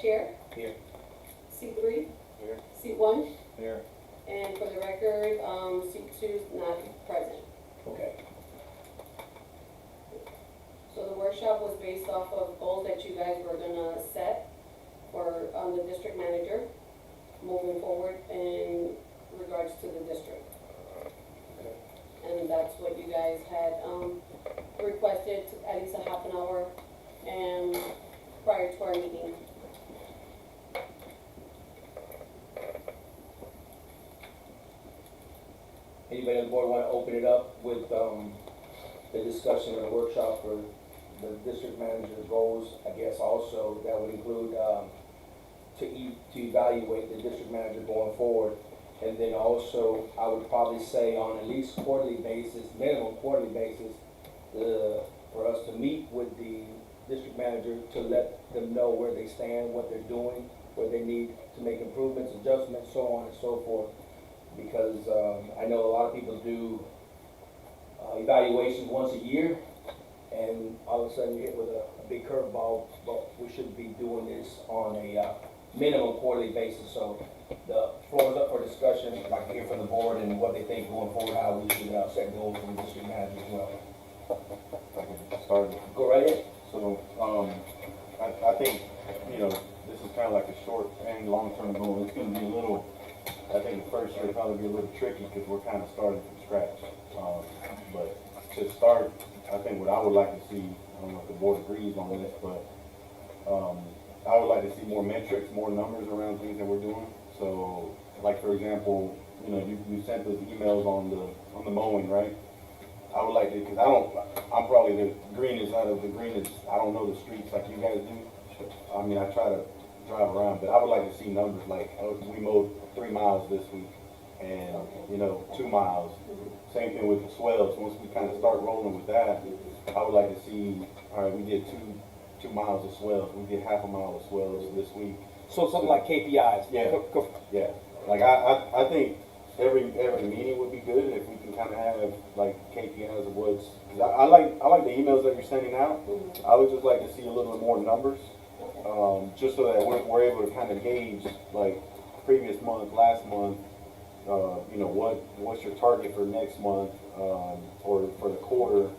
chair. Here. Seat 3. Here. Seat 1. Here. And for the record, seat 2 is not present. Okay. So the workshop was based off of goals that you guys were gonna set for, the district manager moving forward in regards to the district. And that's what you guys had, requested, at least a half an hour, and prior to our meeting. Anybody on the board want to open it up with, the discussion of the workshop for the district manager's goals? I guess also that would include, to evaluate the district manager going forward. And then also, I would probably say on at least quarterly basis, minimum quarterly basis, for us to meet with the district manager to let them know where they stand, what they're doing, where they need to make improvements, adjustments, so on and so forth. Because I know a lot of people do evaluations once a year, and all of a sudden you hit with a big curveball, but we should be doing this on a minimum quarterly basis. So the floor is up for discussion. I'd like to hear from the board and what they think going forward, how we should set goals for the district manager as well. Started. Go right ahead. So, I think, you know, this is kind of like a short and long-term goal. It's going to be a little, I think the first year will probably be a little tricky because we're kind of starting from scratch. But to start, I think what I would like to see, I don't know if the board agrees on this, but I would like to see more metrics, more numbers around things that we're doing. So, like for example, you know, you sent those emails on the mowing, right? I would like to, because I'm probably the greenest out of the greenest. I don't know the streets like you guys do. I mean, I try to drive around, but I would like to see numbers like, oh, we mowed 3 miles this week, and, you know, 2 miles. Same thing with the swells. Once we kind of start rolling with that, I would like to see, all right, we did two miles of swells. We did half a mile of swells this week. So something like KPIs. Yeah. Yeah. Like I think every meeting would be good if we can kind of have like KPIs of what's. Cause I like the emails that you're sending out. I would just like to see a little bit more numbers, just so that we're able to kind of gauge like previous month, last month. You know, what's your target for next month, or for the quarter,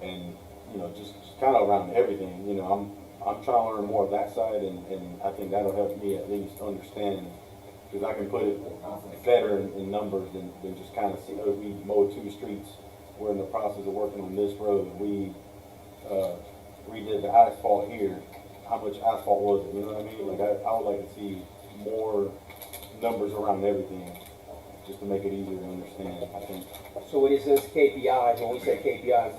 and you know, just kind of around everything. You know, I'm trying to learn more of that side, and I think that'll help me at least understand, because I can put it better in numbers than just kind of see, oh, we mowed 2 streets, we're in the process of working on this road, we redid the asphalt here, how much asphalt was it, you know what I mean? Like I would like to see more numbers around everything, just to make it easier to understand, I think. So when it says KPIs, when we say KPIs,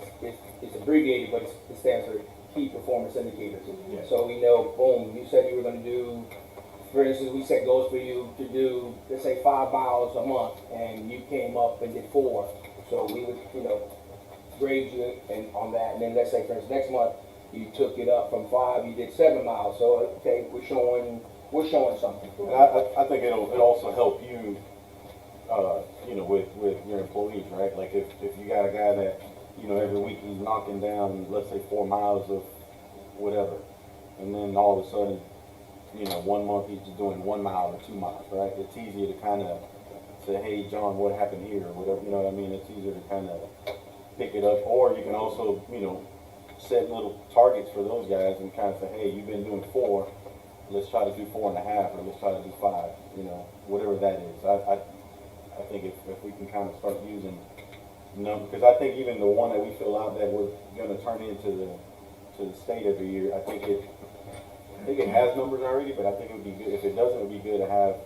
it's abbreviated, but it stands for key performance indicators. Yeah. So we know, boom, you said you were gonna do, for instance, we set goals for you to do, let's say 5 miles a month, and you came up and did 4. So we would, you know, grade you on that, and then let's say, for instance, next month, you took it up from 5, you did 7 miles. So, okay, we're showing something. And I think it'll also help you, you know, with your employees, right? Like if you got a guy that, you know, every week he's knocking down, let's say 4 miles of whatever, and then all of a sudden, you know, 1 month he's just doing 1 mile or 2 miles, right? It's easier to kind of say, hey, John, what happened here, or whatever, you know what I mean? It's easier to kind of pick it up, or you can also, you know, set little targets for those guys and kind of say, hey, you've been doing 4, let's try to do 4.5, or let's try to do 5, you know, whatever that is. I think if we can kind of start using numbers, because I think even the one that we fill out that we're going to turn into the state every year, I think it has numbers already, but I think it would be good, if it doesn't, it would be good to have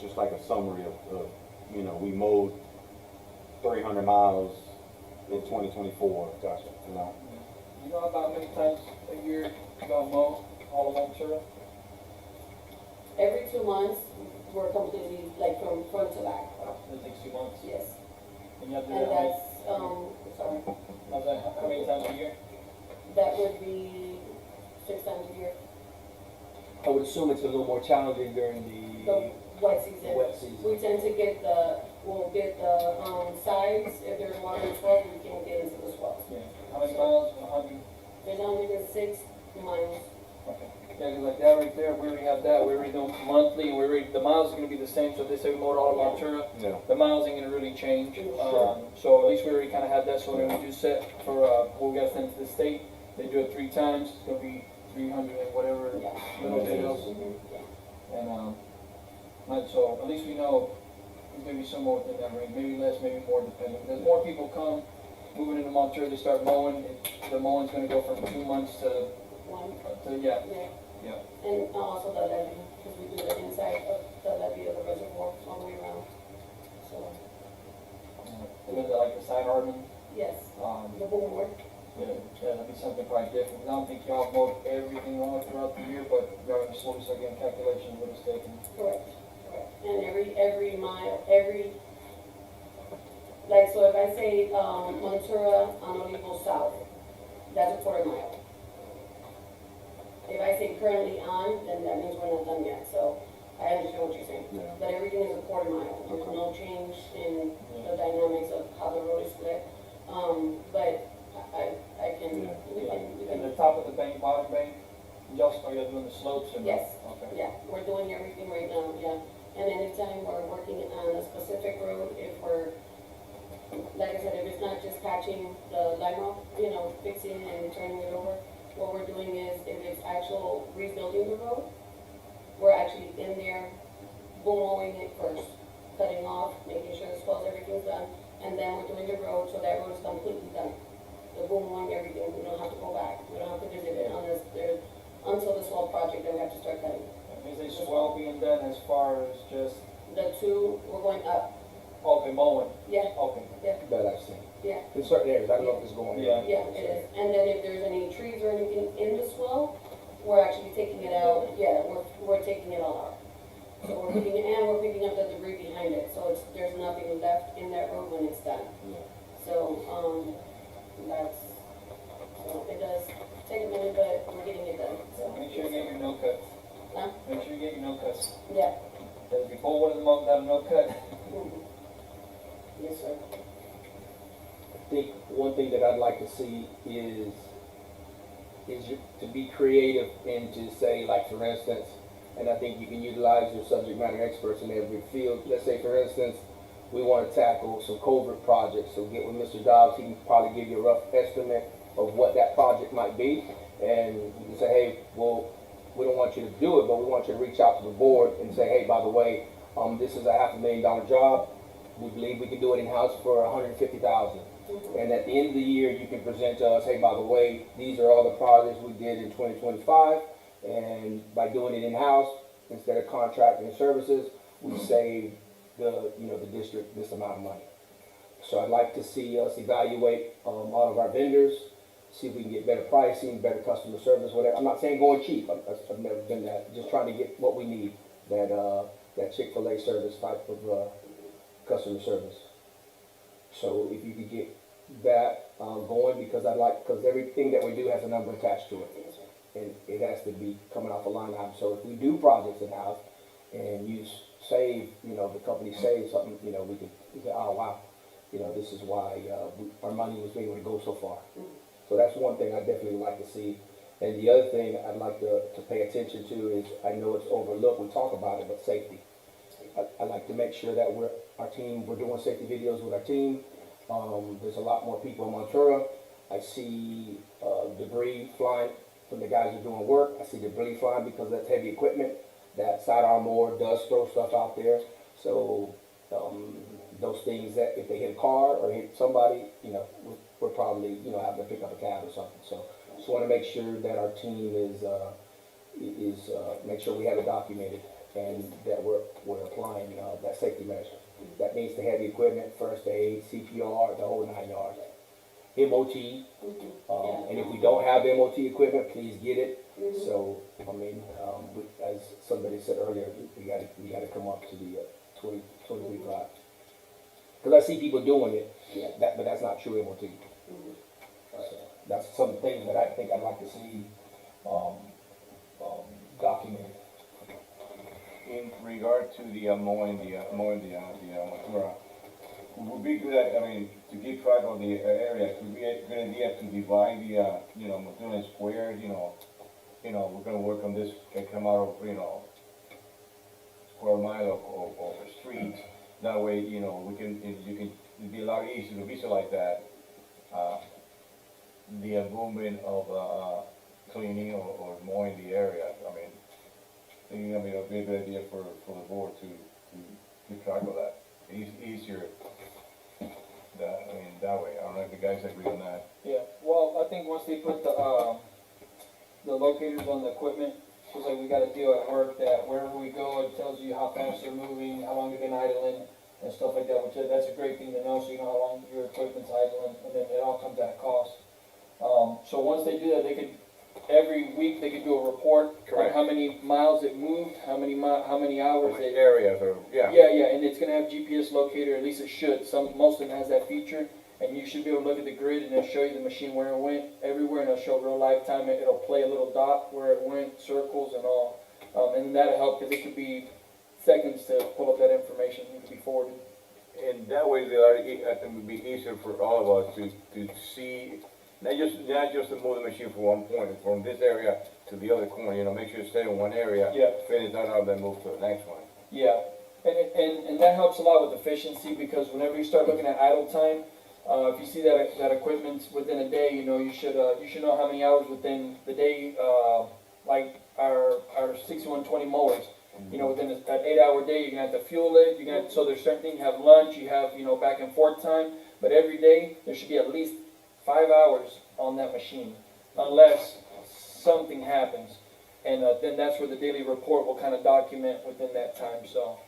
just like a summary of, you know, we mowed 300 miles in 2024. Gotcha. You know? You know about how many times a year you gonna mow all of Ventura? Every 2 months, we're completely, like, from front to back. It takes 2 months. Yes. And you have to do And that that's, sorry, how many times a year? that would be 6 times a year. I would assume it's a little more challenging during The the wet season. wet season. We tend to get we'll get the sides, if there's water in the swell, we can't get into the swells. Yeah. How many miles? 100? There's 106 miles. Okay. Yeah, 'cause like that right there, we already have that, we already do monthly, and we already, the miles are gonna be the same, so if they say we mowed all of Ventura, Yeah. the miles ain't gonna really change. Sure. So at least we already kinda have that, so when we do set for, what we gotta send to the state, they do it 3 times, it's gonna be 300 and whatever, Yeah. little details. Mhm, yeah. And, so at least we know it's gonna be somewhere within that range, maybe less, maybe more, depending. As more people come, moving into Monterey, they start mowing, the mowing's gonna go from 2 months to, One, yeah, yeah. yeah. And also the levee, because we do the inside of the levee of the reservoir all the way around. So, With like the side hardening, yes, the boom work. yeah, that'd be something probably different. 'Cause I don't think y'all mowed everything wrong throughout the year, but y'all gonna slowly start getting calculations what it's taking. Correct, correct. And every mile, like, so if I say, Montura on Olivo South, that's a quarter mile. If I say currently on, then that means we're not done yet, so I understand what you're saying. Yeah. But everything is a quarter mile, there's no change in the dynamics of how the road is split. But I can, Yeah. we And can, the top of the bank, bottom bank, y'all are y'all doing the slopes or no? Yes. Okay. yeah, we're doing everything right now, yeah. And anytime we're working on a specific road, if we're, like I said, if it's not just patching the lime rock, fixing and turning it over, what we're doing is, if it's actual rebuilding the road, we're actually in there boom mowing it first, cutting off, making sure the swells, everything's done, and then we're doing the road, so that road is completely done. The boom mowing, everything, we don't have to go back, we don't have to visit it until the swell project, then we have to start cutting. Is a swell being done as far as just, The two, we're going up, okay, mowing? yeah, Okay. That I've seen. yeah. In certain areas, I don't know if it's going. Yeah. Yeah, it is. And then if there's any trees or anything in the swell, we're actually taking it out, yeah, we're taking it all out. So we're picking up the debris behind it, so there's nothing left in that road when it's done. Yeah. So, it does take a minute, but we're getting it done, so. Make sure you get your no cuts. Huh? Make sure you get your no cuts. Yeah. Because if you pull one of them up without a no cut, Mhm. Yes, sir. I think one thing that I'd like to see is to be creative and to say, like, for instance, and I think you can utilize your subject matter experts in every field. Let's say, for instance, we want to tackle some culvert projects, so get with Mr. Dobbs, he can probably give you a rough estimate of what that project might be, and you can say, hey, well, we don't want you to do it, but we want you to reach out to the board and say, hey, by the way, this is a $500,000 job, we believe we can do it in-house for $150,000. And at the end of the year, you can present to us, hey, by the way, these are all the projects we did in 2025, and by doing it in-house, instead of contracting services, we save the district this amount of money. So I'd like to see us evaluate all of our vendors, see if we can get better pricing, better customer service, whatever. I'm not saying going cheap, I've never done that, just trying to get what we need, that Chick-fil-A service type of customer service. So if you could get that going, because everything that we do has a number attached to it. Yes, sir. And it has to be coming off a line item. So if we do projects in-house and you save, the company saves something, we could say, oh, wow, this is why our money was able to go so far. So that's one thing I definitely like to see. And the other thing I'd like to pay attention to is, I know it's overlooked, we talk about it, but safety. I like to make sure that we're doing safety videos with our team. There's a lot more people in Montura. I see debris flying when the guys are doing work. I see debris flying because that's heavy equipment. That sidearm mower does throw stuff out there. So those things that if they hit a car or hit somebody, we're probably having to pick up a cab or something. So just want to make sure that our team is make sure we have it documented and that we're applying that safety measure. That means the heavy equipment, first aid, CPR, the whole 9 yards. MOT, and if we don't have MOT equipment, please get it. So, as somebody said earlier, we got to come up to the 2025. Because I see people doing it, but that's not true MOT. So that's some things that I think I'd like to see documented. In regard to the mowing the Matura, would be good, to keep track of the area, could be a good idea to divide the, Matura square, you know, we're gonna work on this, can come out of, you know, square mile of the streets. That way, you know, we can, it'd be a lot easier to visualize that, the movement of, cleaning or mowing the area. I mean, thinking, I mean, it'll be a good idea for the board to keep track of that. Easier, that, I mean, that way. I don't know if the guys agree on that. Yeah, well, I think once they put the locators on the equipment, it's like we got a deal at work that wherever we go, it tells you how fast they're moving, how long they've been idling, and stuff like that, that's a great thing to know, so you know how long your equipment's idling, and then it all comes at a cost. So once they do that, they could, every week, they could do a report on Correct. how many miles it moved, how many hours Which it. areas or, yeah. Yeah, and it's gonna have GPS locator, at least it should, most of them has that feature, and you should be able to look at the grid and it'll show you the machine where it went, everywhere, and it'll show real live time, it'll play a little dot where it went, circles and all. And that'll help, cause it could be seconds to pull up that information, it could be forwarded. And that way, I think it would be easier for all of us to see, not just to move the machine from one point, from this area to the other corner, you know, make sure you stay in one area. Yeah. Finish that out, then move to the next one. Yeah, and that helps a lot with efficiency, because whenever you start looking at idle time, if you see that equipment's within a day, you know, you should know how many hours within the day, like our 6120 mowers. You know, within that 8-hour day, you're gonna have to fuel it, so there's certain things, you have lunch, you have, you know, back and forth time, but every day, there should be at least 5 hours on that machine, unless something happens. And then that's where the daily report will kind of document within that time, so.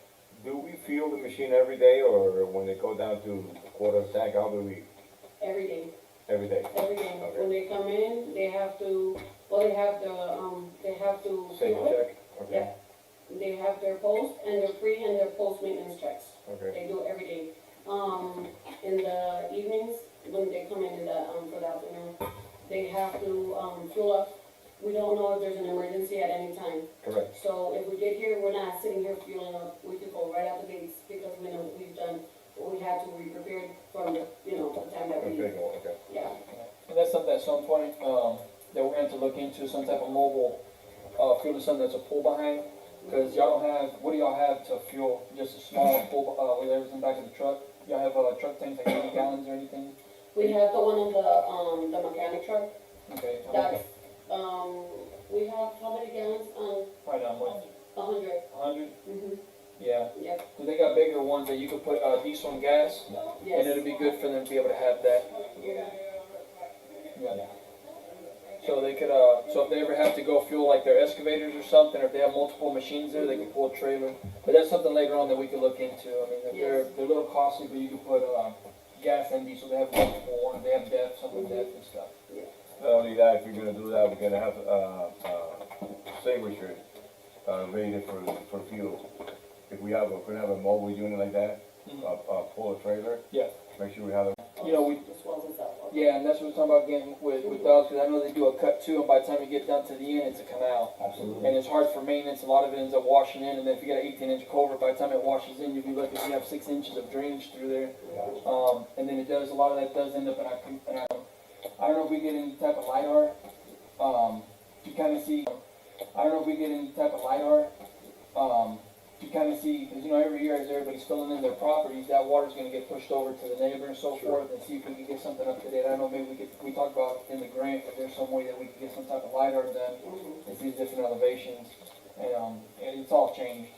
Do we fuel the machine every day, or when they go down to quarter tank, how do we, Every day. every day? Every day. Okay. When they come in, they have to, well, they have to Save fuel a it. check? Okay, They have their post and their pre and their post maintenance checks. okay. They do it every day. In the evenings, when they come in for the afternoon, they have to, fuel up. We don't know if there's an emergency at any time. Correct. So if we get here, we're not sitting here fueling up. We could go right out the gates because we know we've done what we had to. We prepared from the, the time that we, Okay. yeah. And that's something at some point, that we're going to look into, some type of mobile, fueling something that's a pull behind. Cause y'all don't have, what do y'all have to fuel? Just a small pull, with everything back of the truck? Y'all have, truck tanks like 80 gallons or anything? We have the one on the mechanic truck. Okay. That's, we have how many gallons? Right now, what, 100. 100? Mm-hmm. Yeah. Yep. Cause they got bigger ones that you could put, diesel and gas, Yes. and it'll be good for them to be able to have that. Yeah. Yeah. So they could, so if they ever have to go fuel like their excavators or something, or if they have multiple machines there, they can pull a trailer. But that's something later on that we could look into. I mean, they're a little costly, but you can put, gas and diesel. They have multiple ones. They have depth, some with depth and stuff. Not only that, if you're gonna do that, we're gonna have, extinguishers, rated for fuel. If we have a mobile unit like that, pull a trailer. Yeah. Make sure we have it. You know, As well as that one. yeah, and that's what we're talking about getting with dogs, because I know they do a cut too, and by the time you get down to the end, it's a canal. Absolutely. And it's hard for maintenance, a lot of it ends up washing in, and then if you got an 18-inch culvert, by the time it washes in, you'll be lucky if you have 6 inches of drainage through there. And then a lot of that does end up in our, I don't know if we get any type of LiDAR, to kind of see, to kind of see, because every year as everybody's filling in their properties, that water's gonna get pushed over to the neighbor and so forth, and see if we can get something up to date. I don't know, maybe we talked about in the grant, if there's some way that we could get some type of LiDAR done, and see different elevations, and it's all changed.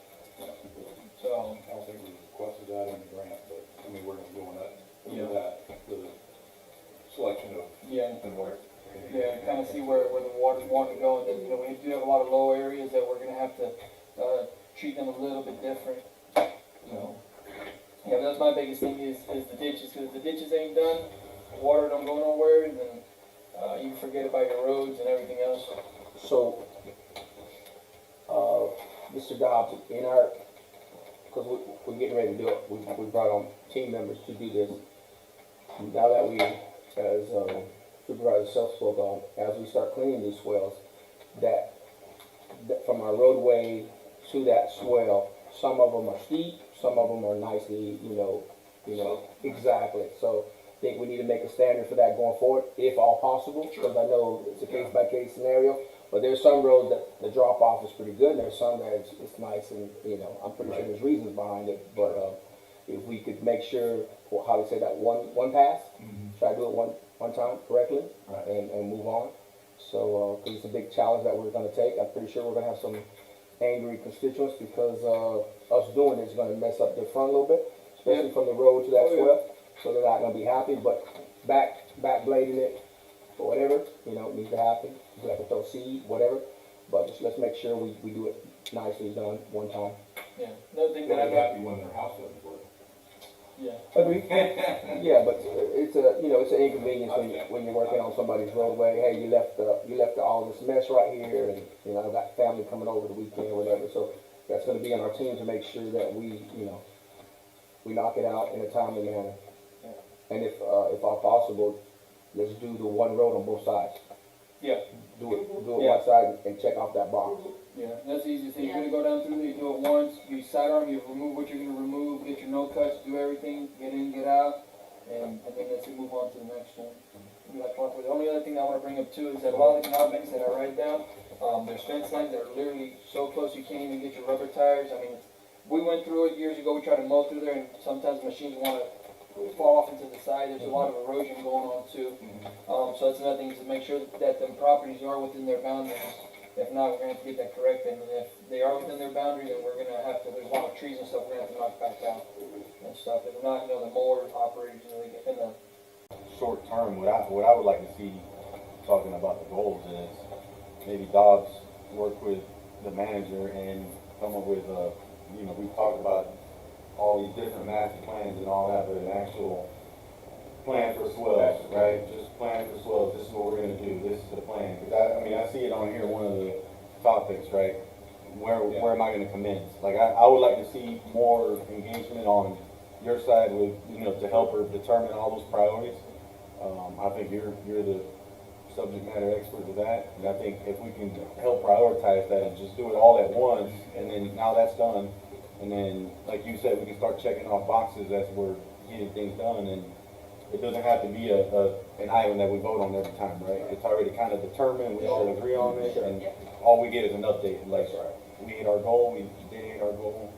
So, I don't think we requested that in the grant, but, I mean, we're gonna go on that, Yeah. with that, the selection of yeah, the work. yeah, kind of see where the water's wanting to go, and then, we do have a lot of low areas that we're gonna have to, treat them a little bit different, so. Yeah, but that's my biggest thing is the ditches, because if the ditches ain't done, water don't go nowhere, and then, you forget about your roads and everything else. So, Mr. Dobbs, because we're getting ready to do it, we brought on team members to do this. Now that we, as Supervisor Self spoke on, as we start cleaning these swells, that from our roadway to that swell, some of them are steep, some of them are nicely, exactly. So I think we need to make a standard for that going forward, if all possible, because I know it's a case-by-case scenario. But there's some roads that the drop off is pretty good, and there's some that it's nice, and, you know, I'm pretty sure there's reasons behind it, but, if we could make sure, well, how to say that, one pass, try to do it one time correctly, Right. and move on. So, 'cause it's a big challenge that we're gonna take, I'm pretty sure we're gonna have some angry constituents, because, us doing it is gonna mess up their front a little bit, especially from the road to that Oh, yeah. swell, so they're not gonna be happy, but back blading it, or whatever, you know, needs to happen, we have to throw seed, whatever, but just let's make sure we do it nicely done one time. Yeah, another thing They'll that be I got, happy when their house doesn't work. yeah. Agreed. Yeah, but it's a, you know, it's an inconvenience when you're working on somebody's roadway, hey, you left all this mess right here, and, you know, I've got family coming over the weekend or whatever, so that's gonna be on our team to make sure that we, you know, we knock it out in a timely manner. And if all possible, let's do the one road on both sides. Yeah. Do it Yeah. one side and check off that box. Yeah, that's the easiest thing. You're gonna go down through there, you do it once, you sidearm, you remove what you're gonna remove, get your no cuts, do everything, get in, get out, and then let's move on to the next one. The only other thing I wanna bring up too is that a lot of the canal banks that I write down, there's fence lines that are literally so close you can't even get your rubber tires. I mean, we went through it years ago, we tried to mow through there, and sometimes machines wanna fall off into the side, there's a lot of erosion going on too. So that's another thing, is to make sure that the properties are within their boundaries. If not, we're gonna have to get that corrected, and if they are within their boundary, then we're gonna have to, there's a lot of trees and stuff we're gonna have to knock back down and stuff. If not, you know, the mower operators, you know, they get in the, Short term, what I would like to see, talking about the goals, is maybe Dobbs work with the manager and come up with you know, we've talked about all these different master plans and all that, but an actual plan for swells, right? Just plan for swells, this is what we're gonna do, this is the plan. 'Cause I mean, I see it on here, one of the topics, right? Where am I gonna commence? Like, I would like to see more engagement on your side with, you know, to help her determine all those priorities. I think you're the subject matter expert with that, and I think if we can help prioritize that and just do it all at once, and then now that's done, and then, like you said, we can start checking off boxes as we're getting things done, and it doesn't have to be an item that we vote on every time, right? It's already kind of determined, we all agree on it, and all we get is an update, like, we hit our goal, we did hit our goal,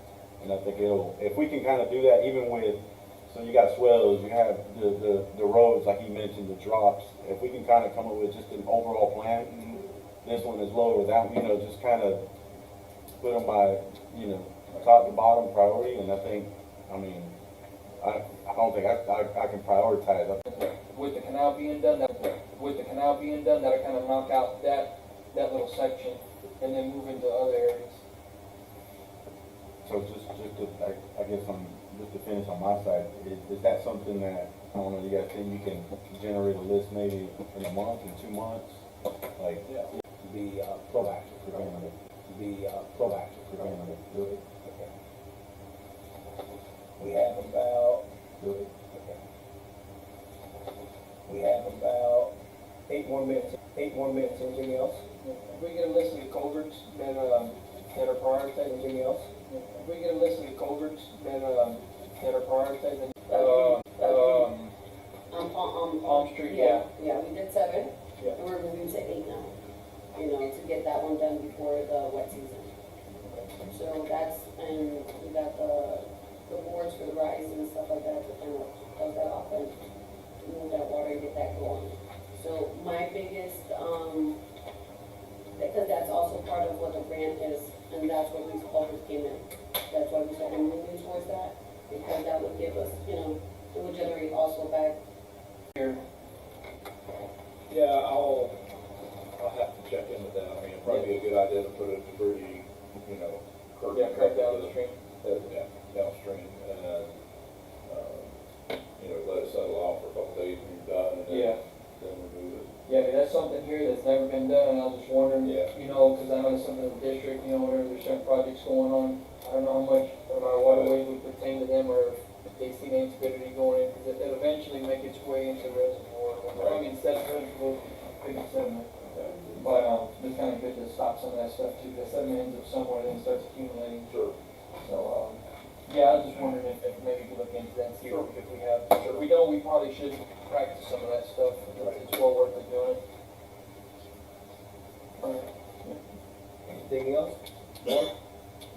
and I think if we can kind of do that, even with, so you got swells, you have the roads, like you mentioned, the drops, if we can kind of come up with just an overall plan, this one is lower, that, you know, just kind of put them by, you know, top to bottom priority, and I think, I mean, I don't think I can prioritize. with the canal being done, that'll kind of knock out that little section, and then move into other areas. So just to, I guess just to finish on my side, is that something that, I don't know, you guys think you can generate a list maybe in a month, in 2 months? Like, Be proactive, preventative. Be proactive, preventative. really? Okay. We have about, Really? okay. We have about 8 more minutes. Anything else? If we get a list of the culverts that are prioritized, Anything else? if we get a list of the culverts that are prioritized, Palm Street, yeah. Yeah, we did 7, Yeah. and we're moving to 8 now, you know, to get that one done before the wet season. So that's, and we got the boards for the rise and stuff like that to kind of close that off and move that water and get that going. So my biggest, because that's also part of what the grant is, and that's where these culverts came in. That's why we started moving towards that, because that would give us, you know, it would generate also back. Yeah, I'll have to check into that. I mean, it'd probably be a good idea to put a debris, you know, curb. Yeah, cut down the stream. Yeah, downstream, and, you know, let it settle off for a couple days when you're done, and Yeah. then remove it. Yeah, I mean, that's something here that's never been done, and I was just wondering, Yeah. you know, because I know some of the district, you know, whenever there's certain projects going on, I don't know how much of our waterways would pertain to them, or if they see any turbidity going in, because it'll eventually make its way into the reservoir. I mean, sediment, big sediment. But, it's kind of good to stop some of that stuff too, because sediment ends up somewhere, then it starts accumulating. Sure. So, yeah, I was just wondering if maybe we could look into that and see if we have, if we don't, we probably should practice some of that stuff. It's well worth it doing it. Alright. Anything else? No?